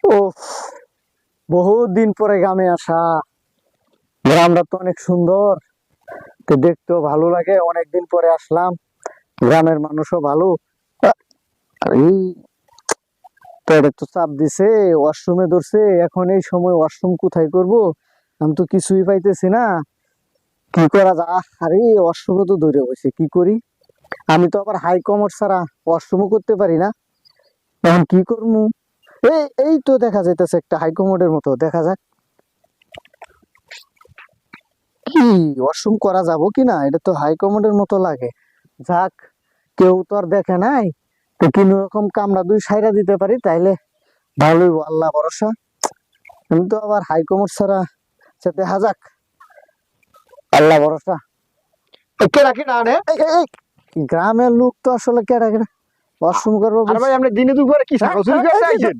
ও, বহুত দিন পরে গ্রামে আসা। গ্রামটা তো অনেক সুন্দর, তো দেখতেও ভালো লাগে। অনেকদিন পরে আসলাম, গ্রামের মানুষও ভালো। এই পেটে তো চাপ দিছে, ওয়াশরুমে ধরছে। এখন এই সময় ওয়াশরুম কোথায় করব? আমি তো কিছুই পাইতেছি না। কি করা যায়? আরে ওয়াশরুমে তো ধরে বসে, কি করি? আমি তো আবার হাই কমার্স ছাড়া ওয়াশরুমও করতে পারি না। এখন কি করবো? এই এই তো দেখা যাইতেছে একটা হাই কমোডের মতো, দেখা যাক কি ওয়াশরুম করা যাবো কিনা। এটা তো হাই কমোডের মতো লাগে। যাক, কেউ তো আর দেখে নাই, তো কোন রকম কামড়া দুই সাইরা দিতে পারি তাইলে ভালোই। আল্লাহ ভরসা। আমি তো আবার হাই কমোড ছাড়া, সে দেখা যাক। আল্লাহ ভরসা। কেডা কেডা আনে? গ্রামের লোক তো আসলে কেডা কেডা ওয়াশরুম করবো আর ভাই আপনি দিনে দুপুরে কি ছাগল চুরি করতে আইছেন?